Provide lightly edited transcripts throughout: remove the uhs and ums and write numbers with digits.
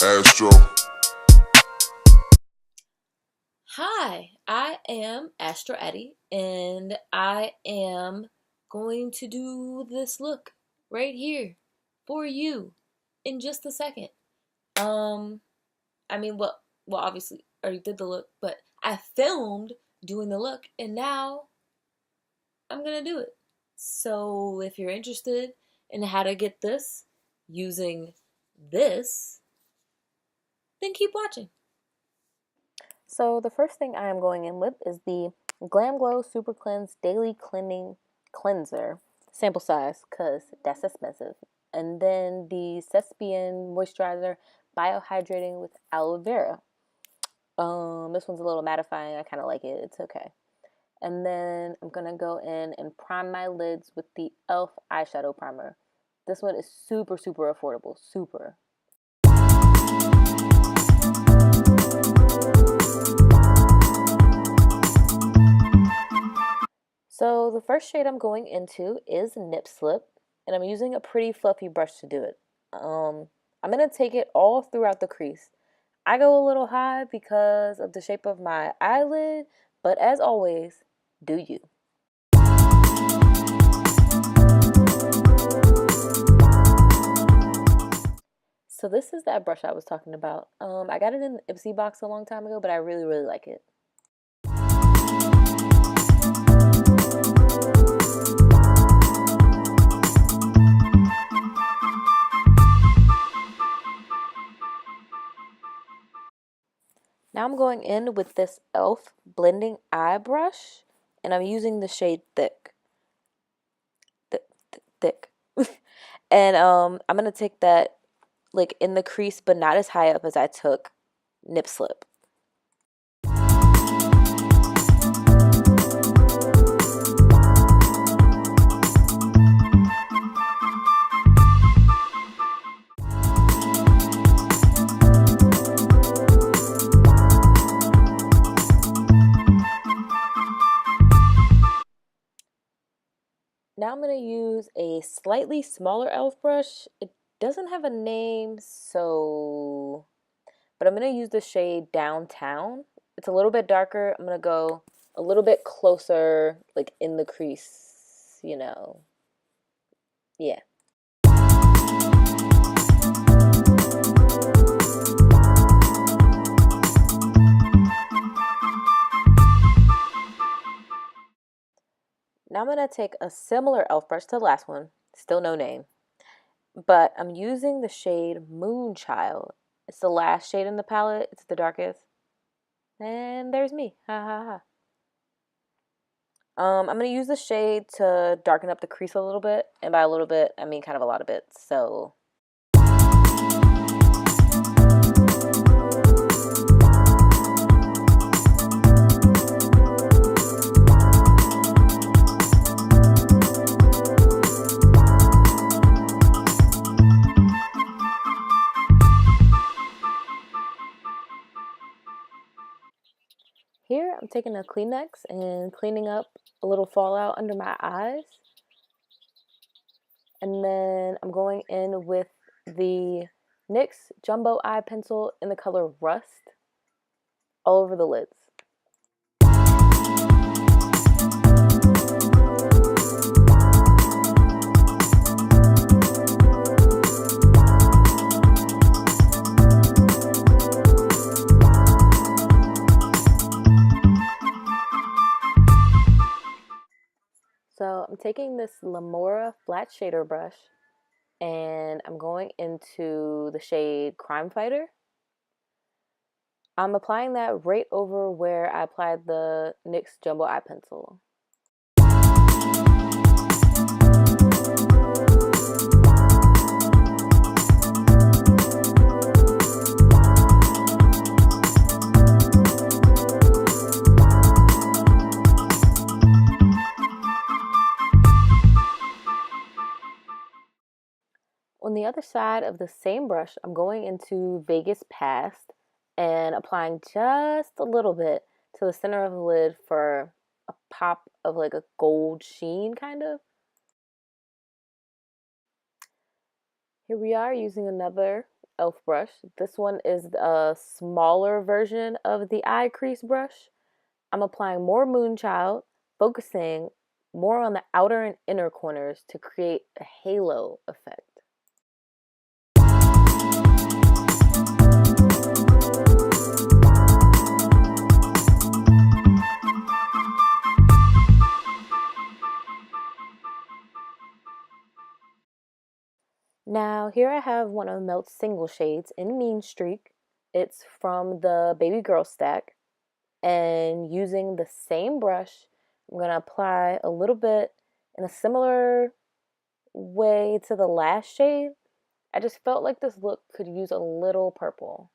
Astro. Hi, I am Astro Addy, and I am going to do this look right here for you in just a second. Um, obviously, I already did the look, but I filmed doing the look, and now I'm gonna do it. So, if you're interested in how to get this using this, then keep watching. So the first thing I am going in with is the Glamglow Supercleanse Daily Cleansing Cleanser, sample size, because that's expensive. And then the Cest Moisturizer Biohydrating with Aloe Vera. This one's a little mattifying. I kind of like it. It's okay. And then I'm going to go in and prime my lids with the e.l.f. Eyeshadow Primer. This one is super, super affordable. Super. So the first shade I'm going into is Nip Slip, and I'm using a pretty fluffy brush to do it. I'm going to take it all throughout the crease. I go a little high because of the shape of my eyelid, but as always, do you. So this is that brush I was talking about. I got it in the Ipsy box a long time ago, but I really, really like it. Now I'm going in with this e.l.f. blending eye brush, and I'm using the shade Thick. Thick. And I'm going to take that like in the crease, but not as high up as I took Nip Slip. Now I'm going to use a slightly smaller e.l.f. brush. It doesn't have a name, but I'm going to use the shade Downtown. It's a little bit darker. I'm going to go a little bit closer, like in the crease, you know. Yeah. Now I'm going to take a similar e.l.f. brush to the last one. Still no name. But I'm using the shade Moonchild. It's the last shade in the palette. It's the darkest. And there's me. Ha ha ha. I'm going to use the shade to darken up the crease a little bit. And by a little bit, I mean kind of a lot of bits. So here I'm taking a Kleenex and cleaning up a little fallout under my eyes. And then I'm going in with the NYX Jumbo Eye Pencil in the color Rust all over the lids. So I'm taking this Lamora flat shader brush and I'm going into the shade Crime Fighter. I'm applying that right over where I applied the NYX Jumbo Eye Pencil. On the other side of the same brush, I'm going into Vegas Past and applying just a little bit to the center of the lid for a pop of like a gold sheen kind of. Here we are using another e.l.f. brush. This one is a smaller version of the eye crease brush. I'm applying more Moonchild, focusing more on the outer and inner corners to create a halo effect. Now here I have one of Melt's single shades in Meanstreak. It's from the Baby Girl stack, and using the same brush, I'm going to apply a little bit in a similar way to the Lash shade. I just felt like this look could use a little purple.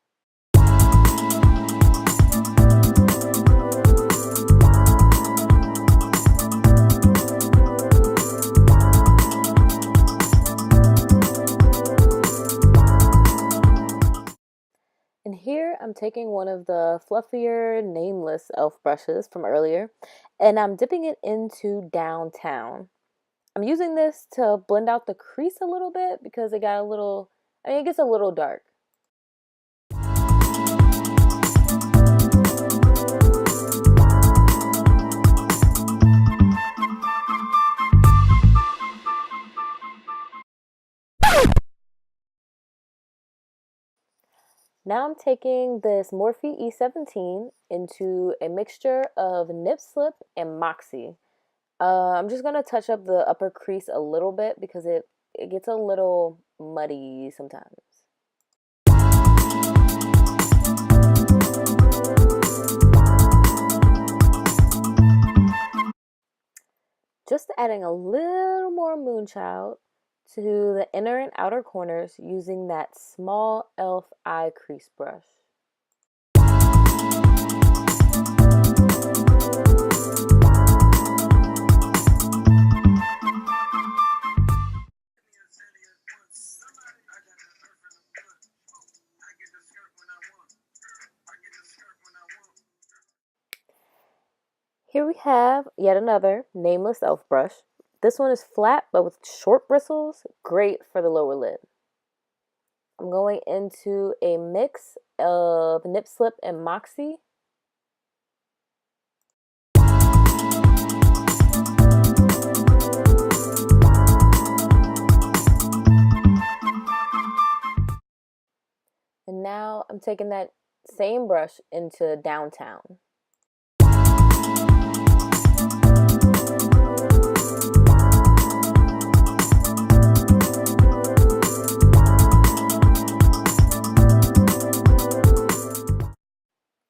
And here I'm taking one of the fluffier nameless e.l.f. brushes from earlier, and I'm dipping it into Downtown. I'm using this to blend out the crease a little bit because it got a little, it gets a little dark. Now I'm taking this Morphe E17 into a mixture of Nip Slip and Moxie. I'm just going to touch up the upper crease a little bit because it gets a little muddy sometimes. Just adding a little more Moonchild to the inner and outer corners using that small e.l.f. eye crease brush. Here we have yet another nameless e.l.f. brush. This one is flat but with short bristles, great for the lower lid. I'm going into a mix of Nip Slip and Moxie. And now I'm taking that same brush into Downtown.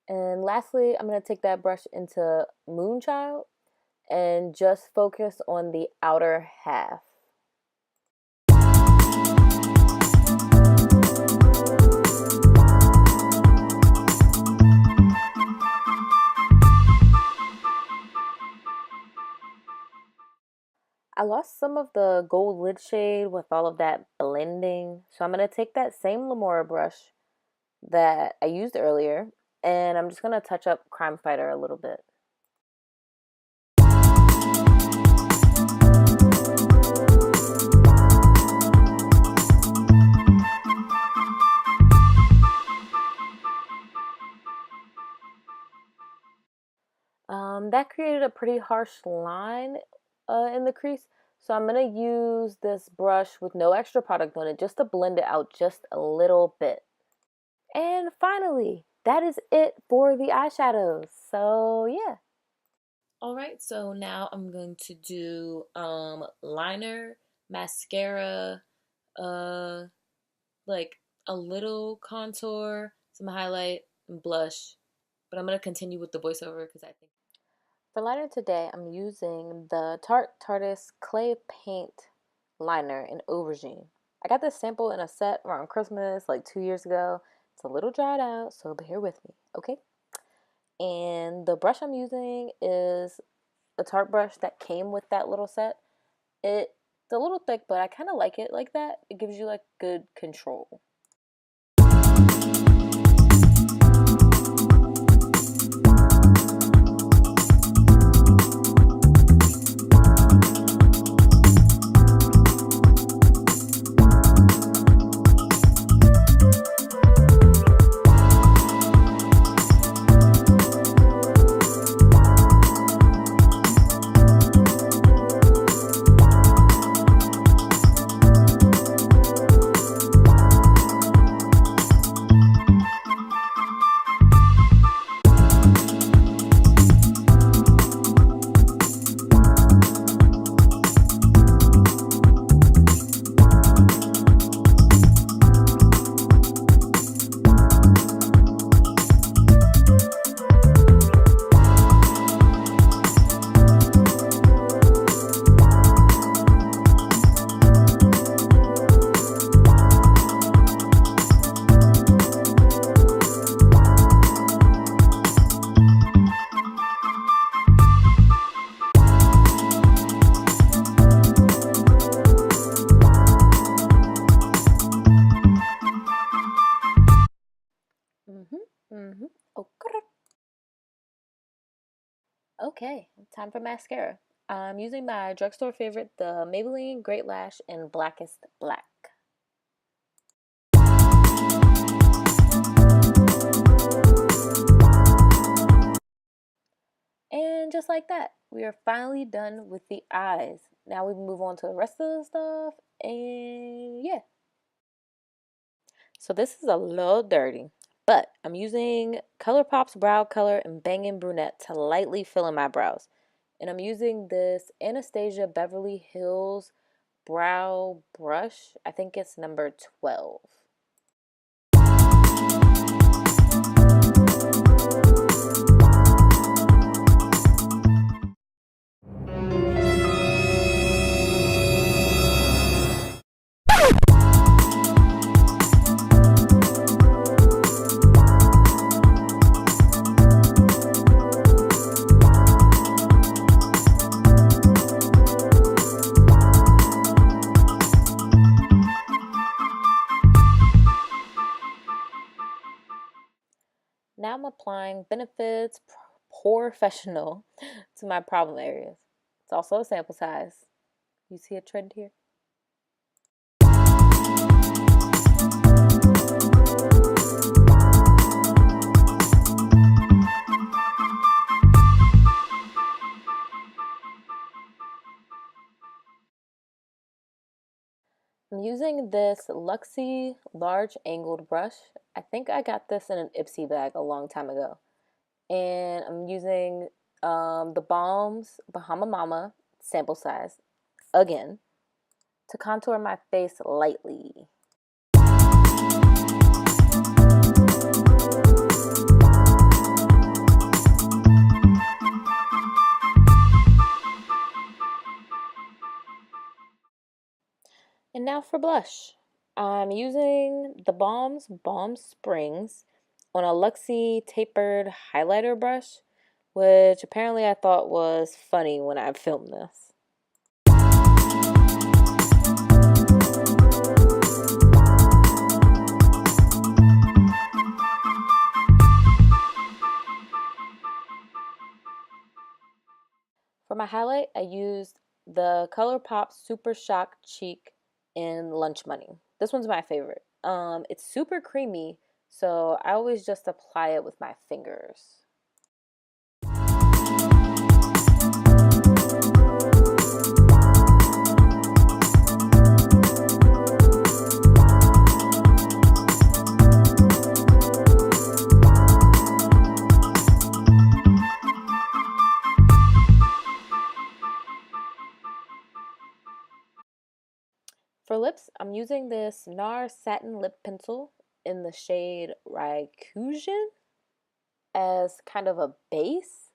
And lastly, I'm going to take that brush into Moonchild and just focus on the outer half. I lost some of the gold lid shade with all of that blending, so I'm going to take that same Lamora brush that I used earlier, and I'm just going to touch up Crime Fighter a little bit. That created a pretty harsh line in the crease, so I'm going to use this brush with no extra product on it just to blend it out just a little bit. And finally, that is it for the eyeshadows. So yeah. Alright, so now I'm going to do liner, mascara, like a little contour, some highlight, and blush. But I'm going to continue with the voiceover because I think. For liner today, I'm using the Tartist Clay Paint Liner in Aubergine. I got this sample in a set around Christmas like 2 years ago. It's a little dried out, so bear with me, okay? And the brush I'm using is a Tarte brush that came with that little set. It's a little thick, but I kind of like it like that. It gives you like good control. Okay, time for mascara. I'm using my drugstore favorite, the Maybelline Great Lash in Blackest Black. And just like that, we are finally done with the eyes. Now we move on to the rest of the stuff, and yeah. So this is a little dirty, but I'm using Colourpop's Brow Color and Bangin' Brunette to lightly fill in my brows. And I'm using this Anastasia Beverly Hills brow brush. I think it's number 12. Now I'm applying Benefits Porefessional to my problem areas. It's also a sample size. You see a trend here? I'm using this Luxie large angled brush. I think I got this in an Ipsy bag a long time ago. And I'm using the Balm's Bahama Mama sample size again to contour my face lightly. And now for blush. I'm using the Balm Springs on a Luxie tapered highlighter brush, which apparently I thought was funny when I filmed this. For my highlight, I used the Colourpop Super Shock Cheek in Lunch Money. This one's my favorite. It's super creamy, so I always just apply it with my fingers. For lips, I'm using this NARS Satin Lip Pencil in the shade Raikusian as kind of a base.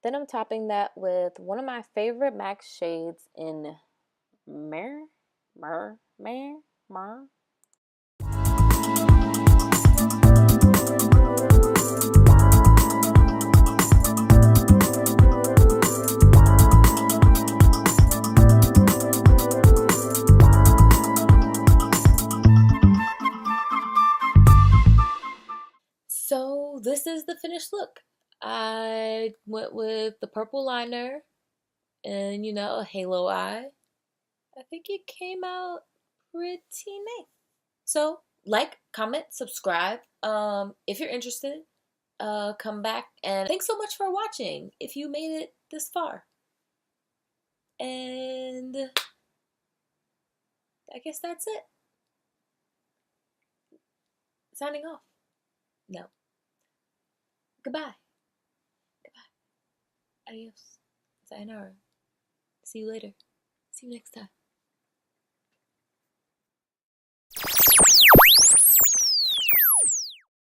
Then I'm topping that with one of my favorite MAC shades in Mer. So this is the finished look. I went with the purple liner and, you know, a halo eye. I think it came out pretty nice. So like, comment, subscribe. If you're interested, come back, and thanks so much for watching if you made it this far. And I guess that's it. Signing off. No. Goodbye. Goodbye. Adios. Sayonara. See you later. See you next time.